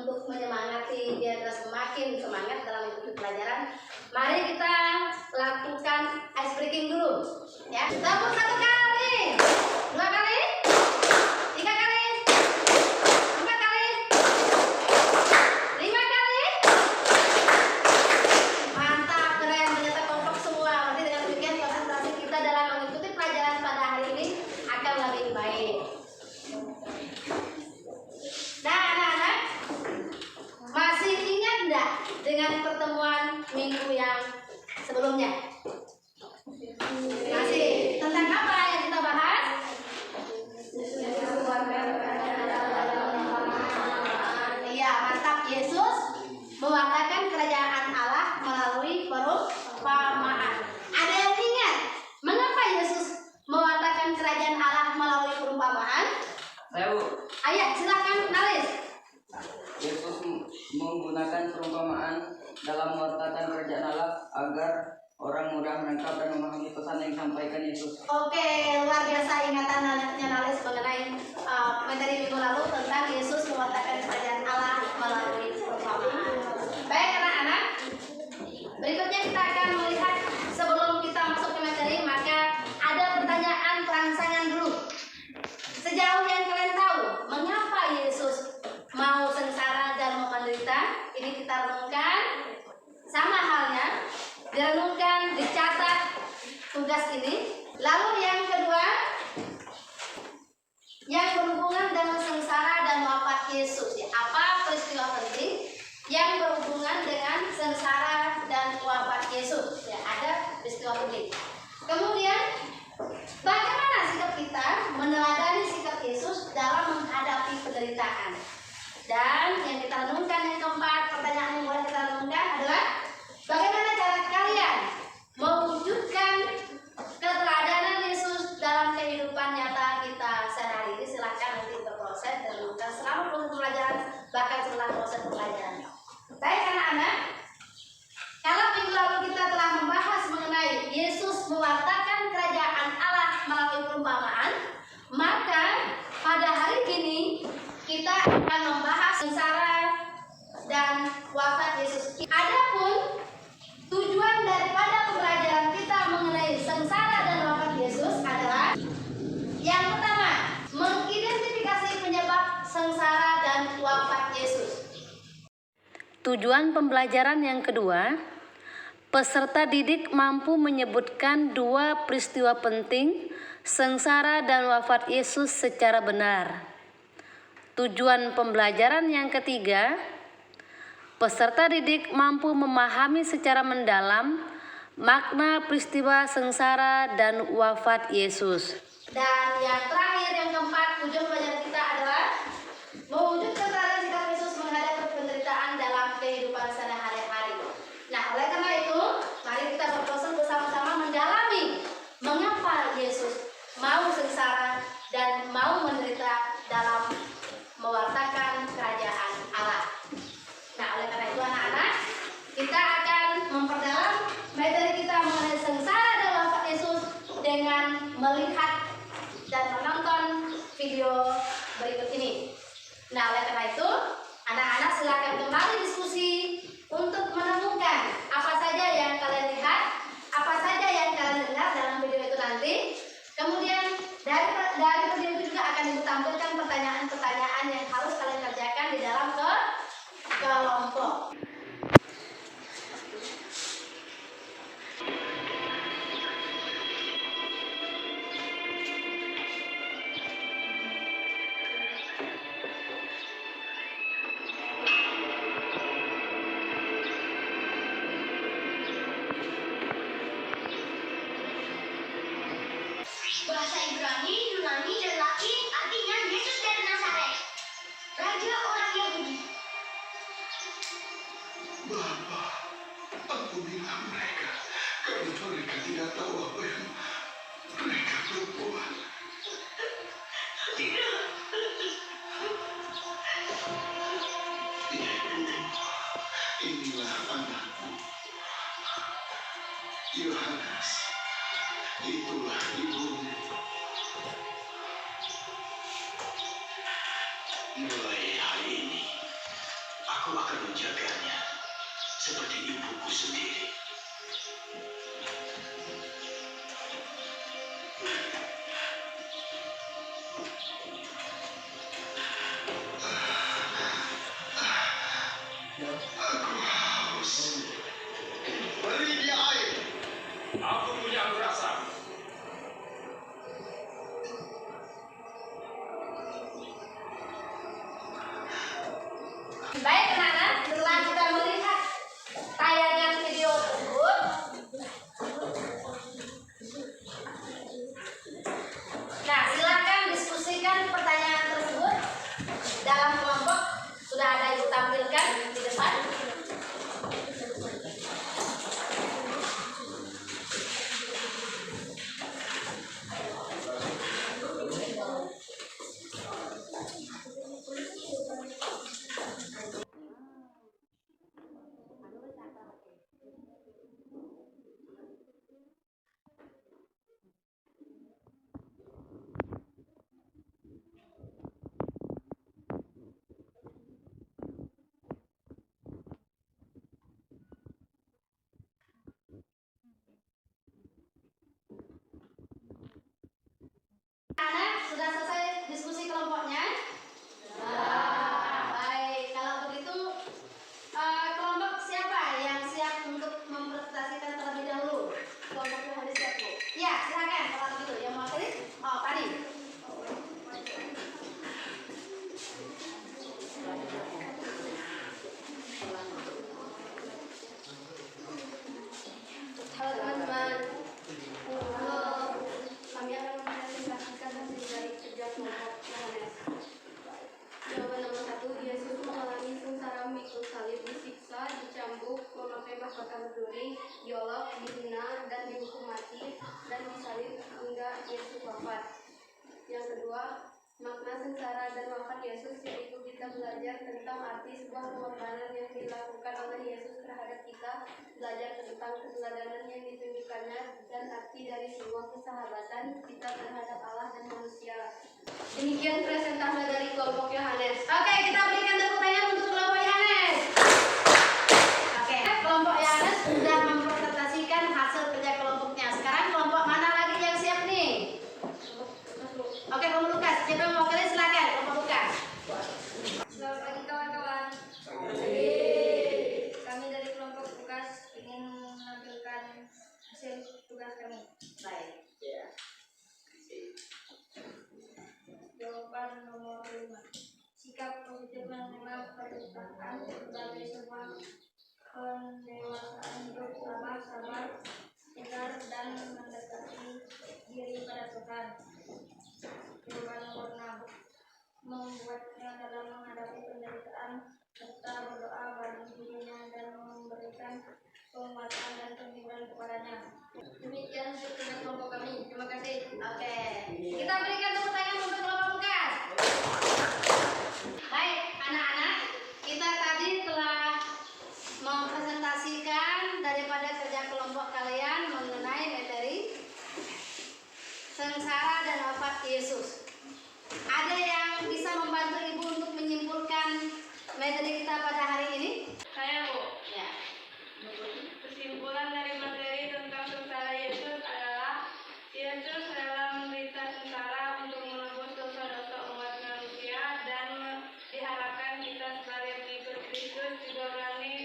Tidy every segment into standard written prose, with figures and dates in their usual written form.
untuk menyemangati biar kita semakin semangat dalam mengikuti pelajaran, mari kita lakukan ice breaking dulu, ya. Tepuk 1 kali, 2 kali, 3 kali, 4 kali, 5 kali. Mantap, keren, ternyata kompak semua. Berarti dengan demikian konsentrasi kita dalam mengikuti pelajaran pada hari ini akan lebih baik. Nah, anak-anak, masih ingat enggak dengan pertemuan minggu yang sebelumnya? Masih. Tentang apa yang kita bahas? Iya, mantap. Yesus mewartakan kerajaan Allah melalui perumpamaan. Ada yang ingat mengapa Yesus mewartakan kerajaan Allah melalui perumpamaan? Ayo, silakan Nalis. Yesus menggunakan perumpamaan dalam mewartakan kerajaan Allah agar orang mudah menangkap dan memahami pesan yang disampaikan Yesus. Oke, luar biasa ingatan Nalis mengenai materi minggu lalu tentang Yesus mewartakan kerajaan Allah melalui perumpamaan. Baik anak-anak, berikutnya kita akan melihat sebelum kita masuk ke materi, maka ada pertanyaan perangsangan dulu. Sejauh yang kalian tahu, mengapa Yesus mau sengsara dan mau menderita? Ini kita renungkan. Sama halnya, direnungkan, dicatat tugas ini. Lalu yang kedua, yang berhubungan dengan sengsara dan wafat Yesus. Ya, apa peristiwa penting yang berhubungan dengan sengsara dan wafat Yesus? Ya, ada peristiwa penting. Kemudian, bagaimana sikap kita meneladani sikap Yesus dalam menghadapi penderitaan? Dan yang kita renungkan yang keempat, pertanyaan yang boleh kita renungkan adalah bagaimana cara kalian mewujudkan keteladanan Yesus dalam kehidupan nyata kita sehari-hari? Silahkan nanti berproses dan renungkan selama proses pelajaran, bahkan setelah proses pelajaran. Baik anak-anak, kalau minggu lalu kita telah membahas mengenai Yesus mewartakan kerajaan Allah melalui perumpamaan, maka pada hari ini kita akan membahas sengsara dan wafat Yesus. Adapun tujuan daripada pembelajaran kita mengenai sengsara dan wafat Yesus adalah yang pertama, mengidentifikasi penyebab sengsara dan wafat Yesus. Tujuan pembelajaran yang kedua, peserta didik mampu menyebutkan 2 peristiwa penting sengsara dan wafat Yesus secara benar. Tujuan pembelajaran yang ketiga, peserta didik mampu memahami secara mendalam makna peristiwa sengsara dan wafat Yesus. Dan yang terakhir, yang keempat, tujuan pelajaran kita adalah mewujudkan keteladanan sikap Yesus menghadapi penderitaan dalam kehidupan sehari-hari. Nah, oleh karena itu, mari kita berproses bersama-sama mendalami mengapa Yesus mau sengsara dan mau menderita dalam mewartakan kerajaan Allah. Nah, oleh karena itu anak-anak, kita akan memperdalam materi kita mengenai sengsara dan wafat Yesus dengan melihat dan menonton video berikut ini. Nah, oleh karena itu, anak-anak silakan kembali diskusi untuk menemukan apa saja yang kalian lihat, apa saja yang kalian dengar dalam video itu nanti. Kemudian dari video itu juga akan ditampilkan pertanyaan-pertanyaan yang harus kalian kerjakan di dalam kelompok. Bahasa Ibrani, Yunani, dan Latin artinya Yesus dari Nazaret, Raja orang Yahudi. Bapa, aku bilang mereka karena mereka tidak tahu apa yang mereka perbuat. Tidak. Ya Ibu, inilah anakku. Yohanes, itulah ibumu. Mulai hari ini, Aku akan menjaganya seperti ibuku sendiri. Aku haus. Beri dia air. Aku punya rasa. Baik anak-anak, setelah kita melihat tayangan video tersebut, nah silakan diskusikan pertanyaan tersebut dalam kelompok. Sudah ada ibu tampilkan di depan. Anak, sudah selesai diskusi kelompoknya? Baik, kalau begitu kelompok siapa yang siap untuk mempresentasikan terlebih dahulu? Kelompok yang harus siap, Bu. Ya, silakan kalau begitu. Yang mau tulis? Oh, tadi. Halo teman-teman. Kami akan mempresentasikan hasil dari kerja kelompok Yohanes. Jawaban nomor 1, Yesus mengalami sengsara memikul salib, disiksa, dicambuk, memakai mahkota berduri, diolok, dihina, dan dihukum mati, dan disalib hingga Yesus wafat. Yang kedua, makna sengsara dan wafat Yesus, yaitu kita belajar tentang arti sebuah pengorbanan yang dilakukan oleh Yesus terhadap kita, belajar tentang keteladanan yang ditunjukkannya, dan arti dari sebuah persahabatan kita terhadap Allah dan manusia. Demikian presentasi dari kelompok Yohanes. Oke, kita berikan tepuk tangan untuk kelompok Yohanes. Oke, kelompok Yohanes sudah mempresentasikan hasil kerja kelompoknya. Sekarang kelompok mana lagi yang siap nih? Oke, kelompok Lukas. Siapa yang mau kalian silakan, kelompok Lukas. Selamat pagi kawan-kawan. Kami dari kelompok Lukas ingin menampilkan hasil tugas kami. Baik. Jawaban nomor 5. Sikap positif menerima permintaan sebagai sebuah pendewasaan hidup, sabar, tegar, dan mendekati diri pada Tuhan. Jawaban nomor 6. Membuatnya dalam menghadapi penderitaan serta berdoa bagi dirinya dan memberikan penguatan dan pembimbingan kepadanya. Demikian hasil kelompok kami. Terima kasih. Oke, kita berikan tepuk tangan untuk kelompok Lukas. Baik, anak-anak, kita tadi telah mempresentasikan daripada kerja kelompok kalian mengenai materi sengsara dan wafat Yesus. Ada yang bisa membantu ibu untuk menyimpulkan materi kita pada hari ini? Saya, Bu. Ya. Kesimpulan dari materi tentang sengsara Yesus adalah Yesus rela menderita sengsara untuk menebus dosa-dosa umat manusia, dan diharapkan kita sebagai pengikut Kristus juga berani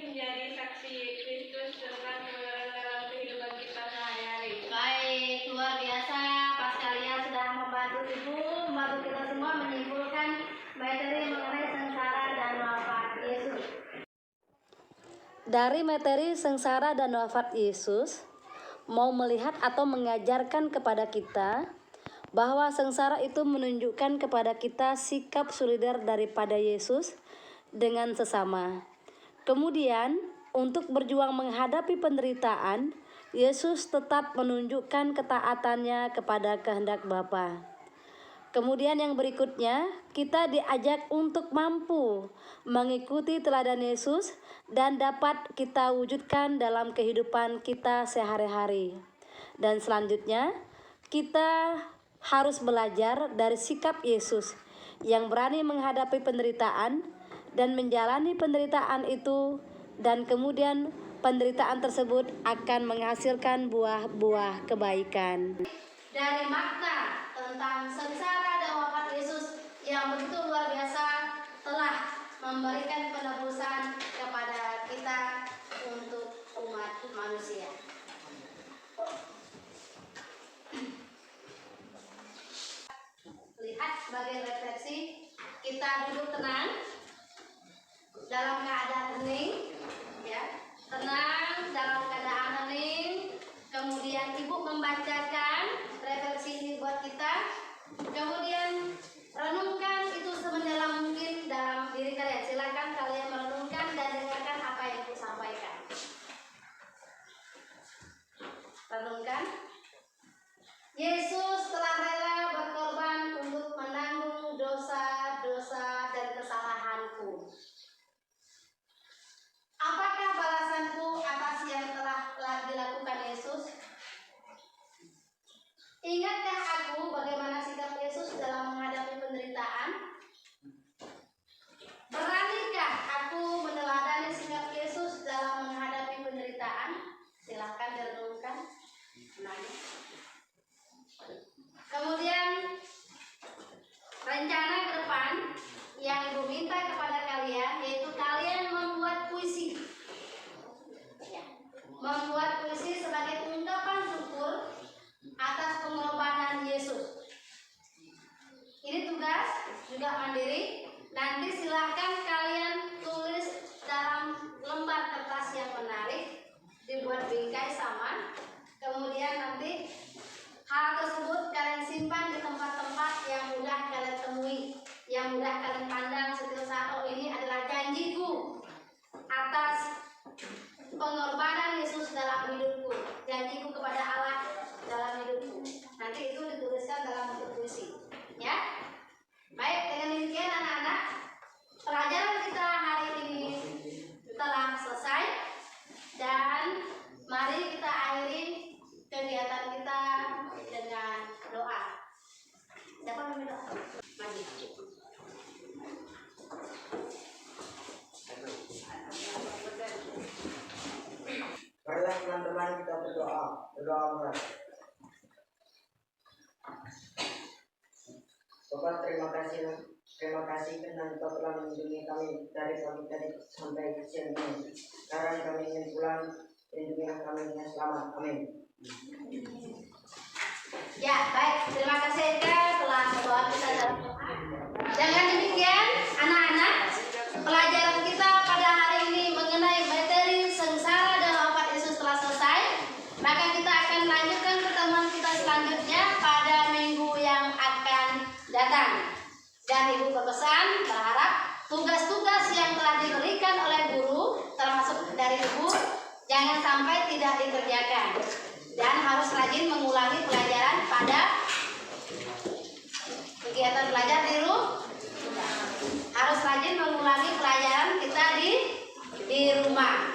menjadi saksi Kristus tentang kebenaran dalam kehidupan kita sehari-hari. Baik, luar biasa. Pas kalian sudah membantu ibu, membantu kita semua menyimpulkan materi mengenai sengsara dan wafat Yesus. Dari materi sengsara dan wafat Yesus, mau melihat atau mengajarkan kepada kita bahwa sengsara itu menunjukkan kepada kita sikap solidar daripada Yesus dengan sesama. Kemudian, untuk berjuang menghadapi penderitaan, Yesus tetap menunjukkan ketaatannya kepada kehendak Bapa. Kemudian yang berikutnya, kita diajak untuk mampu mengikuti teladan Yesus dan dapat kita wujudkan dalam kehidupan kita sehari-hari. Dan selanjutnya, kita harus belajar dari sikap Yesus, yang berani menghadapi penderitaan dan menjalani penderitaan itu, dan kemudian penderitaan tersebut akan menghasilkan buah-buah kebaikan. Dari makna tentang sengsara dan wafat Yesus yang begitu luar biasa telah memberikan penebusan kepada kita untuk umat manusia. Lihat sebagai refleksi, kita duduk tenang dalam keadaan hening, ya, tenang dalam keadaan hening. Kemudian ibu membacakan refleksi ini buat kita. Kemudian renungkan itu semendalam mungkin dalam diri kalian. Silakan kalian merenungkan dan dengarkan apa yang ibu sampaikan. Renungkan. Yesus telah rela berkorban untuk menanggung dosa-dosa dan kesalahanku. Apakah balasanku atas yang telah dilakukan Yesus? Ingatkah aku bagaimana sikap Yesus dalam menghadapi penderitaan? Beranikah aku meneladani sikap Yesus dalam menghadapi penderitaan? Silahkan direnungkan. Kemudian rencana ke depan yang ibu minta kepada kalian, yaitu kalian membuat puisi. Membuat puisi sebagai ungkapan syukur atas pengorbanan Yesus. Ini tugas juga mandiri. Nanti silahkan kalian tulis dalam lembar kertas yang menarik, dibuat bingkai sama. Kemudian nanti hal tersebut kalian simpan di tempat-tempat yang mudah kalian temui, yang mudah kalian pandang setiap saat. Oh, ini adalah janjiku atas pengorbanan Yesus dalam hidupku, janjiku kepada Allah dalam hidupku. Nanti itu dituliskan dalam bentuk puisi, ya. Baik, dengan demikian anak-anak, pelajaran kita hari ini telah selesai, dan mari kita akhiri kegiatan kita dengan doa. Siapa yang minta doa? Mari. Marilah teman-teman kita berdoa mulai. Bapak, terima kasih karena Engkau telah melindungi kami dari pagi tadi sampai siang ini. Sekarang kami ingin pulang, lindungilah kami dengan selamat. Amin. Ya, baik. Terima kasih Eka telah membawa kita dalam doa. Dengan demikian, anak-anak, pelajaran kita pada hari ini mengenai materi sengsara dan wafat Yesus telah selesai. Maka kita akan lanjutkan pertemuan kita selanjutnya pada minggu yang akan datang. Dan ibu berpesan berharap tugas-tugas yang telah diberikan oleh guru, termasuk dari ibu, jangan sampai tidak dikerjakan. Dan harus rajin mengulangi pelajaran pada kegiatan belajar di rumah. Harus rajin mengulangi pelajaran kita di rumah.